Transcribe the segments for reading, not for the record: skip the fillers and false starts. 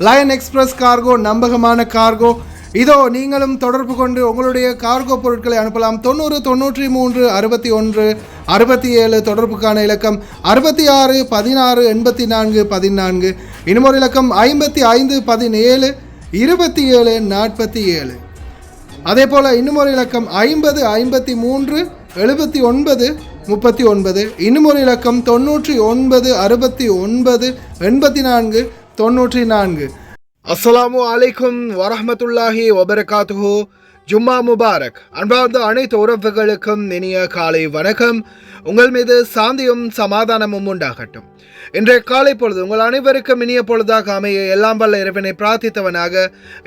Line express cargo நம்பகமான cargo. இதோ நீங்களும் தொடர்பு கொண்டு உங்களுடைய கார்கோ பொருட்களை அனுப்பலாம். 90 93 61 67 தொடர்புக்கான இலக்கம் 66 16 84 14. இன்னொரு இலக்கம் 55 17 27 47. அதே போல் இன்னுமொரு இலக்கம் 50 53 79 39. இன்னுமொரு இலக்கம் 99 69 84 94. அஸ்ஸலாமு அலைக்கும் வரஹ்மத்துல்லாஹி வபரகாத்துஹு. ஜும்மா முபாரக். அன்பார்ந்த அனைத்து உறவுகளுக்கும் இனிய காலை வணக்கம். உங்கள் மீது சாந்தியும் சமாதானமும் உண்டாகட்டும். இன்றைய காலை பொழுது உங்கள் அனைவருக்கும் இனிய பொழுதாக அமைய எல்லாம் வல்ல இறைவனை பிரார்த்தித்தவனாக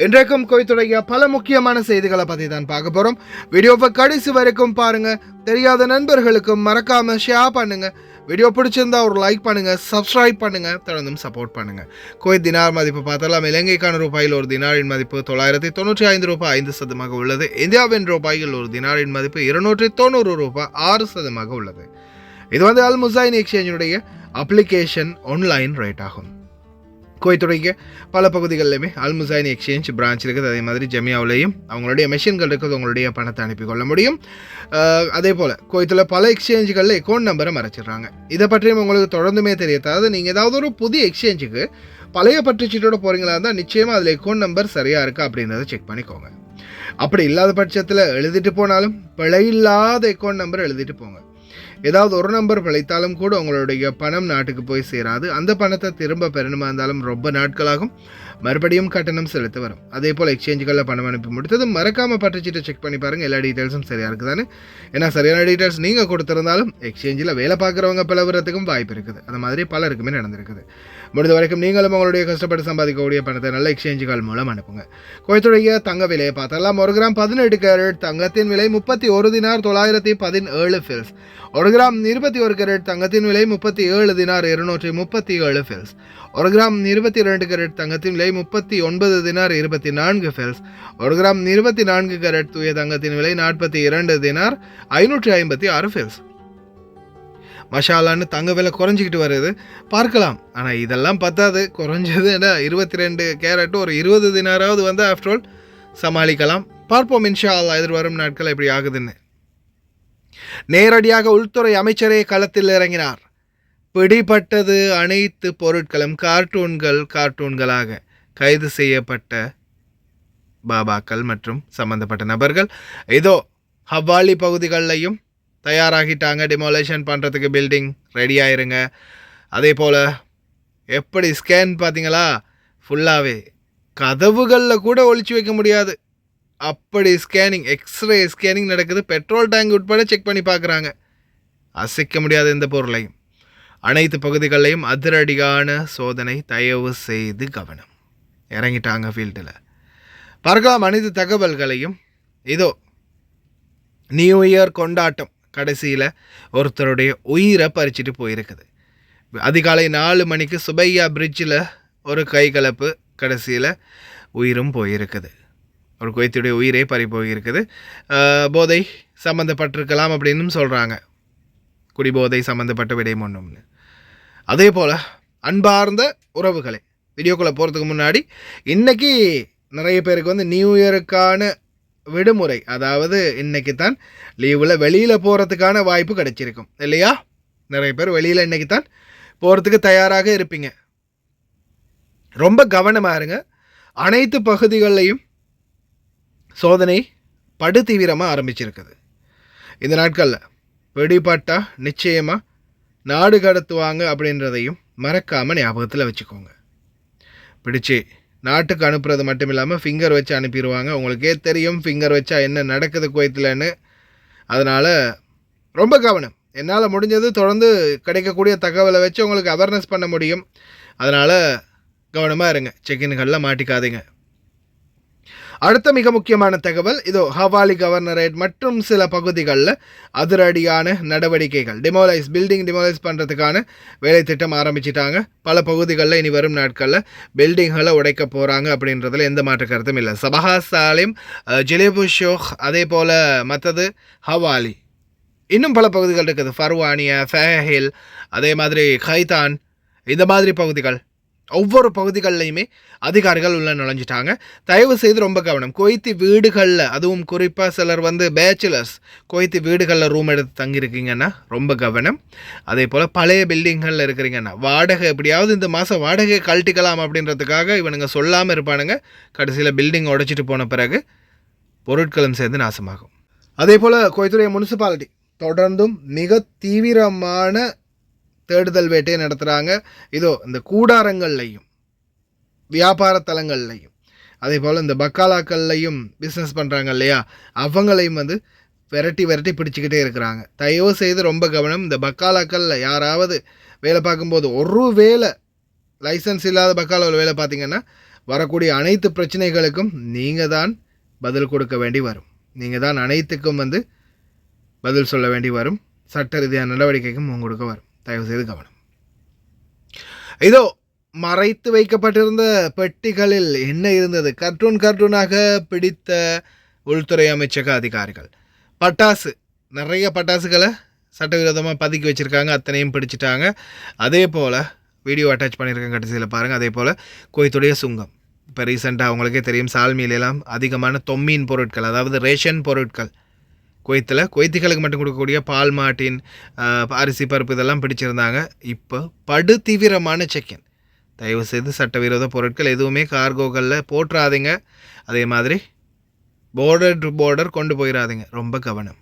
இன்றைக்கும் கோயத்துடைய பல முக்கியமான செய்திகளை பற்றி தான் பார்க்க போகிறோம். வீடியோவை கடைசி வரைக்கும் பாருங்க. தெரியாத நண்பர்களுக்கும் மறக்காம ஷேர் பண்ணுங்க. வீடியோ பிடிச்சிருந்தா ஒரு லைக் பண்ணுங்க, சப்ஸ்கிரைப் பண்ணுங்க, தொடர்ந்தும் சப்போர்ட் பண்ணுங்க. குவைத் தினார் மதிப்பு பார்த்தாலும் இலங்கைக்கான ரூபாயில் ஒரு தினாரின் மதிப்பு 995 ரூபாய் 5% உள்ளது. இந்தியாவின் ரூபாயில் ஒரு தினாரின் மதிப்பு 290 ரூபாய் 6% உள்ளது. இது வந்து அல் முசைன் எக்ஸ்சேஞ்சினுடைய அப்ளிகேஷன் ஆன்லைன் ரேட் ஆகும். குவைத்துடைய பல பகுதிகளிலுமே அல் முசைன் எக்ஸ்சேஞ்ச் பிரான்ச் இருக்குது. அதே மாதிரி ஜமியாவிலையும் அவங்களுடைய மெஷின்கள் இருக்குது. உங்களுடைய பணத்தை அனுப்பிக்கொள்ள முடியும். அதே போல் குவைத்தில் பல எக்ஸ்சேஞ்சுகளில் அக்கௌண்ட் நம்பரை மறைச்சிடுறாங்க. இதை பற்றியும் உங்களுக்கு தொடர்ந்துமே தெரியாது. அதாவது நீங்கள் ஏதாவது ஒரு புதிய எக்ஸ்சேஞ்சுக்கு பழைய பற்றுச்சீட்டோட போகிறீங்களா இருந்தால் நிச்சயமாக அதில் அக்கௌண்ட் நம்பர் சரியாக இருக்கா அப்படின்றத செக் பண்ணிக்கோங்க. அப்படி இல்லாத பட்சத்தில் எழுதிட்டு போனாலும் பிழையில்லாத அக்கௌண்ட் நம்பர் எழுதிட்டு போங்க. ஏதாவது ஒரு நம்பர் பிழைத்தாலும் கூட உங்களுடைய பணம் நாட்டுக்கு போய் சேராது. அந்த பணத்தை திரும்ப பெறணுமா இருந்தாலும் ரொம்ப நாட்களாகும். மறுபடியும் கட்டணம் செலுத்த வரும். அதே போல் எக்ஸ்சேஞ்சுகளில் பணம் அனுப்பி முடித்தது மறக்காமல் பற்றுச்சீட்டை செக் பண்ணி பாருங்கள். எல்லா டீட்டெயில்ஸும் சரியாக இருக்குதானே. ஏன்னா சரியான டீட்டெயில்ஸ் நீங்கள் கொடுத்துருந்தாலும் எக்ஸ்சேஞ்சில் வேலை பார்க்குறவங்க பிளவுறதுக்கும் வாய்ப்பு இருக்குது. அந்த மாதிரி பலருக்குமே நடந்திருக்குது. முடிந்த வரைக்கும் நீங்களும் உங்களுடைய கஷ்டப்பட்டு சம்பாதிக்கக்கூடிய பணத்தை நல்ல எக்ஸ்சேஞ்சுகள் மூலம் அனுப்புங்க. குவைத்துடைய தங்க விலையை பார்த்தெல்லாம் 1 கிராம் 18 கேரட் தங்கத்தின் விலை 31 தினார் 917 ஃபில்ஸ். 1 கிராம் 21 கேரட் தங்கத்தின் விலை 37 தினார் 237 ஃபில்ஸ். 1 கிராம் 22 கேரட் தங்கத்தின் விலை 39 தினார் 24 ஃபில்ஸ். 1 கிராம் 24 கேரட் தூய தங்கத்தின் விலை 42 தினார் 556 ஃபில்ஸ். மஷாலான்னு தங்க விலை குறைஞ்சிக்கிட்டு வருது பார்க்கலாம். ஆனால் இதெல்லாம் பத்தாது. குறைஞ்சது 22 கேரட் ஒரு 20 தினாராவது வந்து ஆஃப்டர் ஆல் சமாளிக்கலாம். பார்ப்போம் இன்ஷா அல்லாஹ் எதிர்வரும் நாட்கள் எப்படி ஆகுதுன்னு. நேரடியாக உள்துறை அமைச்சரே களத்தில் இறங்கினார். பிடிபட்டது அனைத்து பொருட்களும் கார்ட்டூன்களாக கைது செய்யப்பட்ட பாபாக்கள் மற்றும் சம்பந்தப்பட்ட நபர்கள் இதோ ஹவாலி பகுதிகளிலையும் தயாராகிட்டாங்க. டிமோலேஷன் பண்ணுறதுக்கு பில்டிங் ரெடி ஆயிருங்க. அதே போல் எப்படி ஸ்கேன் பார்த்தீங்களா, ஃபுல்லாகவே கதவுகளில் கூட ஒழிச்சு வைக்க முடியாது. அப்படி ஸ்கேனிங், எக்ஸ்ரே ஸ்கேனிங் நடக்குது. பெட்ரோல் டேங்க் உட்பட செக் பண்ணி பார்க்குறாங்க. அசைக்க முடியாது எந்த பொருளையும். அனைத்து பகுதிகளிலையும் அதிரடியான சோதனை. தயவு செய்து கவனம். இறங்கிட்டாங்க ஃபீல்டில். பார்க்கலாம் அனைத்து தகவல்களையும். இதோ நியூ இயர் கொண்டாட்டம் கடைசியில் ஒருத்தருடைய உயிரை பறிச்சுட்டு போயிருக்குது. அதிகாலை 4 மணிக்கு சுபையா பிரிட்ஜில் ஒரு கைகலப்பு. கடைசியில் உயிரும் போயிருக்குது. ஒரு குவைத்துடைய உயிரே பறி போயிருக்குது. போதை சம்மந்தப்பட்டிருக்கலாம் அப்படின்னு சொல்கிறாங்க. குடிபோதை சம்மந்தப்பட்ட விடயம் ஒன்றும்னு. அதே போல் அன்பார்ந்த உறவுகளை, வீடியோக்குள்ளே போகிறதுக்கு முன்னாடி இன்றைக்கி நிறைய பேருக்கு வந்து நியூ இயருக்கான விடுமுறை, அதாவது இன்றைக்கி தான் லீவில் வெளியில் போகிறதுக்கான வாய்ப்பு கிடைச்சிருக்கும் இல்லையா? நிறைய பேர் வெளியில் இன்றைக்கி தான் போகிறதுக்கு தயாராக இருப்பீங்க. ரொம்ப கவனமாக இருங்க. அனைத்து பகுதிகளிலையும் சோதனை படு தீவிரமாக ஆரம்பிச்சிருக்குது. இந்த நாட்களில் வெடிப்பட்டா நிச்சயமாக நாடு கடத்துவாங்க அப்படின்றதையும் மறக்காமல் ஞாபகத்தில் வச்சுக்கோங்க. பிடிச்சி நாட்டுக்கு அனுப்புறது மட்டும் இல்லாமல் ஃபிங்கர் வச்சு அனுப்பிடுவாங்க. உங்களுக்கே தெரியும் ஃபிங்கர் வச்சா என்ன நடக்குது குவைத்தில்னு. அதனால் ரொம்ப கவனம். என்னால் முடிஞ்சது தொடர்ந்து கிடைக்கக்கூடிய தகவலை வச்சு உங்களுக்கு அவேர்னஸ் பண்ண முடியும். அதனால் கவனமாக இருங்க. செக்கின்களில் மாட்டிக்காதீங்க. அடுத்த மிக முக்கியமான தகவல் இதோ ஹவாலி கவர்னரேட் மற்றும் சில பகுதிகளில் அதிரடியான நடவடிக்கைகள். பில்டிங் டிமோலைஸ் பண்ணுறதுக்கான வேலை திட்டம் ஆரம்பிச்சிட்டாங்க. பல பகுதிகளில் இனி வரும் நாட்களில் பில்டிங்களை உடைக்க போகிறாங்க அப்படின்றதுல எந்த மாற்று கருத்தும் இல்லை. சபஹா சாலிம், ஜிலேபு ஷோக், அதே போல் மற்றது ஹவாலி, இன்னும் பல பகுதிகள் இருக்குது. ஃபர்வானியா, ஃபேஹில், அதே மாதிரி கைதான், இந்த மாதிரி பகுதிகள் ஒவ்வொரு பகுதிகளிலையுமே அதிகாரிகள் உள்ள நுழைஞ்சிட்டாங்க. தயவு செய்து ரொம்ப கவனம். குவைத்தி வீடுகளில், அதுவும் குறிப்பாக சிலர் பேச்சுலர்ஸ் குவைத்தி வீடுகளில் ரூம் எடுத்து தங்கியிருக்கீங்கன்னா ரொம்ப கவனம். அதே போல் பழைய பில்டிங்களில் இருக்கிறீங்கன்னா வாடகை எப்படியாவது இந்த மாதம் வாடகை கழட்டிக்கலாம் அப்படின்றதுக்காக இவனுங்க சொல்லாமல் இருப்பானுங்க. கடைசியில் பில்டிங் உடைச்சிட்டு போன பிறகு பொருட்களும் சேர்ந்து நாசமாகும். அதே போல் குவைத்துடைய முனிசிபாலிட்டி தொடர்ந்தும் மிக தீவிரமான தேடுதல் வேட்டையை நடத்துகிறாங்க. இதோ இந்த கூடாரங்கள்லையும் வியாபார தலங்கள்லையும் அதே போல் இந்த பக்காலாக்கள்லையும் பிஸ்னஸ் பண்ணுறாங்க இல்லையா, அவங்களையும் விரட்டி பிடிச்சிக்கிட்டே இருக்கிறாங்க. தயவு செய்து ரொம்ப கவனம். இந்த பக்காலாக்களில் யாராவது வேலை பார்க்கும்போது ஒரு வேலை லைசன்ஸ் இல்லாத பக்காலாவில் வேலை பார்த்தீங்கன்னா வரக்கூடிய அனைத்து பிரச்சனைகளுக்கும் நீங்கள் தான் பதில் கொடுக்க வேண்டி வரும். நீங்கள் தான் அனைத்துக்கும் பதில் சொல்ல வேண்டி வரும். சட்ட ரீதியான நடவடிக்கைக்கும் கொடுக்க வரும். தயவுசெய்து கவனம். இதோ மறைத்து வைக்கப்பட்டிருந்த பெட்டிகளில் என்ன இருந்தது? கர்ட்டூனாக பிடித்த உள்துறை அமைச்சக அதிகாரிகள் பட்டாசு, நிறைய பட்டாசுகளை சட்டவிரோதமாக பதுக்கி வச்சுருக்காங்க. அத்தனையும் பிடிச்சிட்டாங்க. அதே போல் வீடியோ அட்டாச் பண்ணியிருக்கேன், கடைசியில் பாருங்கள். அதே போல் குவைத்துடைய சுங்கம் இப்போ ரீசெண்டாக அவங்களுக்கே தெரியும், சால்மீலாம் அதிகமான தொம்மீன் பொருட்கள், அதாவது ரேஷன் பொருட்கள் குவைத்திகளுக்கு மட்டும் கொடுக்கக்கூடிய பால், மாட்டின், அரிசி, பருப்பு இதெல்லாம் பிடிச்சிருந்தாங்க. இப்போ படு தீவிரமான செக்கின். தயவுசெய்து சட்டவிரோத பொருட்கள் எதுவுமே கார்கோக்களில் போட்டுறாதீங்க. அதே மாதிரி பார்டர் டு பார்டர் கொண்டு போயிடாதீங்க. ரொம்ப கவனம்.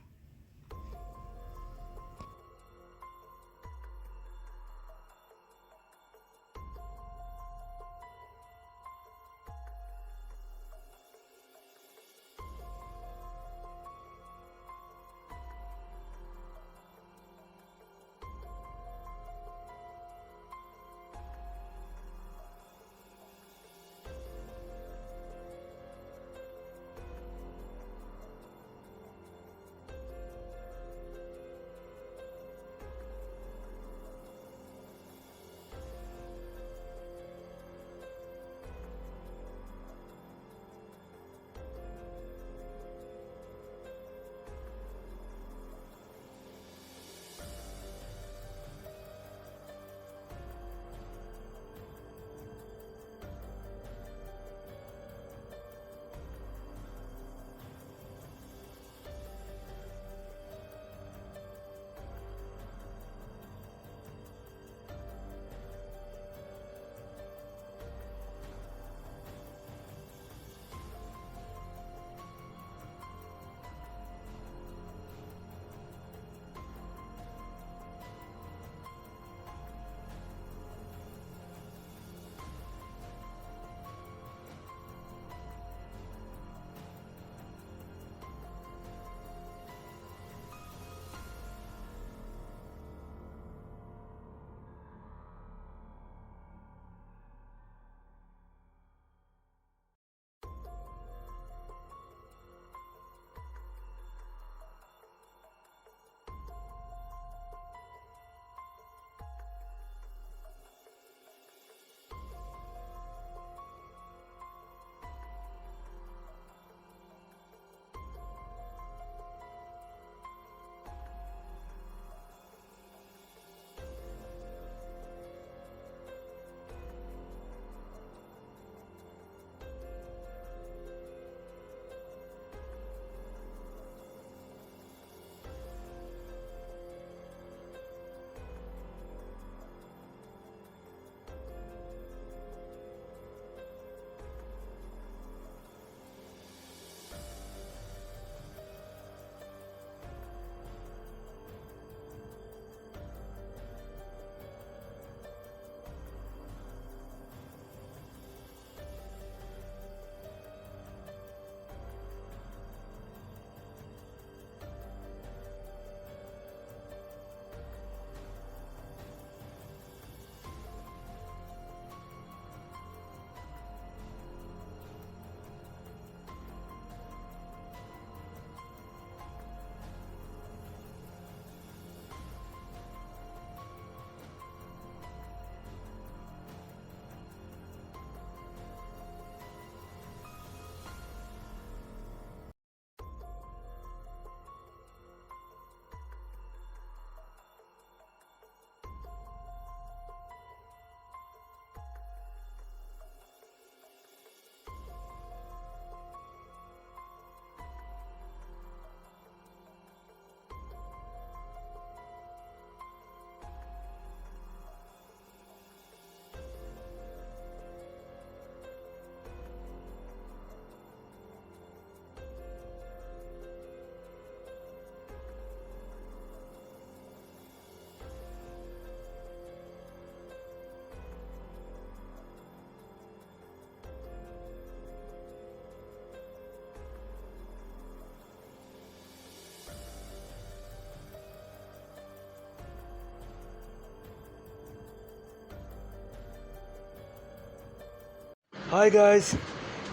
ஹாய் காய்ஸ்,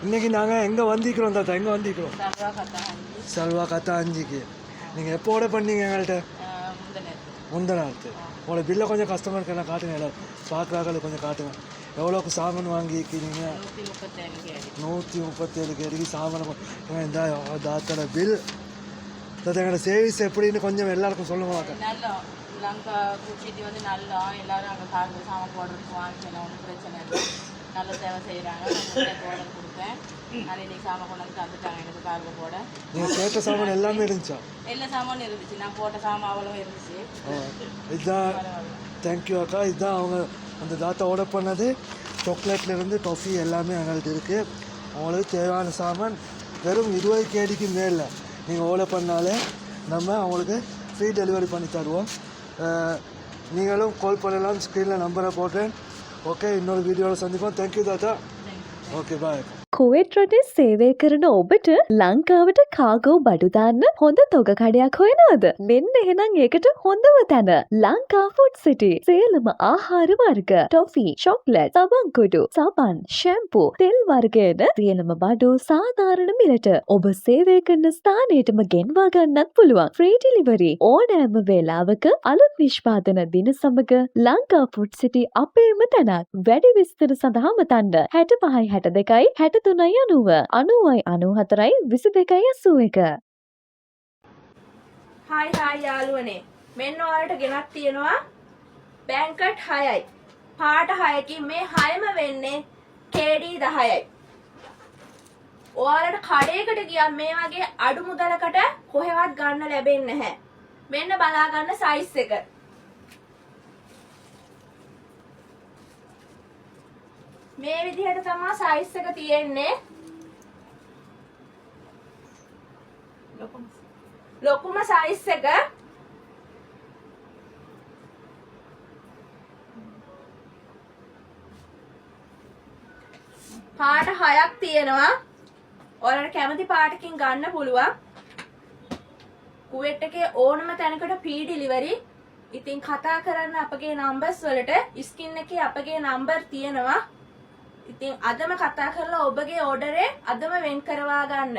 இன்றைக்கி நாங்கள் எங்கே வந்திக்கிறோம் தாத்தா? எங்கே வந்திக்கிறோம்? சல்வா கத்தா 5க்கு. நீங்கள் எப்போ ஆர்டர் பண்ணீங்க எங்கள்கிட்ட? முந்தநாத்து. உங்களோட பில்லை கொஞ்சம் கஸ்டமருக்கு என்ன காட்டுங்க, எல்லாம் பார்க்குறாக்கள் கொஞ்சம் காட்டுங்க. எவ்வளோக்கு சாமான் வாங்கிக்கிறீங்க? 137 கேடிக்கு சாமான். இந்த தாத்தோட பில். தாத்தா எங்களோட சேவிஸ் எப்படின்னு கொஞ்சம் எல்லாருக்கும் சொல்லுங்க. நல்லா லங்கா குச்சிட்டு வந்து நல்லா எல்லாரும் அங்கே கார்டு சாமான் போடுறதுக்கு வாங்கிக்கலாம், ஒன்றும் பிரச்சனை இல்லை. நல்ல சேவை செய்கிறாங்க. நான் ஆர்டர் கொடுத்தேன், நிறைய இன்னைக்கு சாமான் கொண்டு வந்து தந்துட்டாங்க எனக்கு கார்டு போட. நீங்கள் கேட்ட சாமான் எல்லாமே இருந்துச்சா? எல்லா சாமானும் இருந்துச்சு, நான் போட்ட சாமான் அவ்வளோ இருந்துச்சு. இதுதான் தேங்க்யூ அக்கா. இதுதான் அவங்க அந்த தாத்தா ஆர்டர் பண்ணது. சாக்லேட்லேருந்து டாஃபி எல்லாமே எங்கள்கிட்ட இருக்குது. அவங்களுக்கு தேவையான சாமான் வெறும் 20 கேடிக்கு மேலே நீங்கள் ஆர்டர் பண்ணாலே நம்ம அவங்களுக்கு ஃப்ரீ டெலிவரி பண்ணி தருவோம். நீங்களும் கால் பண்ணலாம், ஸ்க்ரீனில் நம்பரை போட்டேன். ஓகே, இன்னொரு வீடியோவில் சந்திப்போம். தேங்க்யூ தாத்தா. ஓகே, பாய். කුවේට් රටේ සේවය කරන ඔබට ලංකාවට කාගෝ බඩු දාන්න හොඳ තොග කඩයක් හොයනවද? මෙන්න එහෙනම් ඒකට හොඳම තැන ලංකා ෆුඩ් සිටි. සියලුම ආහාර වර්ග, ටොෆි, චොක්ලට්, සබන්කුඩු, සබන්, ෂැම්පූ, තෙල් වර්ගයන සියලුම බඩු සාධාරණ මිලට ඔබ සේවය කරන ස්ථානයටම ගෙන්වා ගන්නත් පුළුවන්. ෆ්‍රී ඩිලිවරි ඕනෑම වේලාවක අලුත් නිෂ්පාදන දින සමග ලංකා ෆුඩ් සිටි අපේම තැනක්. වැඩි විස්තර සඳහා මතන්න 65 62 63 90 94 22 81. හායි යාළුවනේ, මෙන්න ඔයාලට ගෙනත් තියෙනවා බැංකට් 6යි. පාට 6කින් මේ 6ම වෙන්නේ KD 10යි. ඔයාලට කඩේකට ගියම් මේ වගේ අඩු මුදලකට කොහෙවත් ගන්න ලැබෙන්නේ නැහැ. මෙන්න බලා ගන්න සයිස් එක. මේ විදිහට තමයි සයිස් එක තියෙන්නේ. ලොකුම සයිස් එක. පාට 6ක් තියෙනවා. ඔයාලට කැමති පාටකින් ගන්න පුළුවන්. කුවේට් එකේ ඕනම තැනකට ෆ්‍රී ඩිලිවරි. ඉතින් කතා කරන්න අපගේ නම්බර්ස් වලට ස්ක්‍රීන් එකේ අපගේ නම්බර් තියෙනවා. ඉතින් අදම කතා කරලා ඔබගේ ඕඩරේ අදම වෙන් කරවා ගන්න.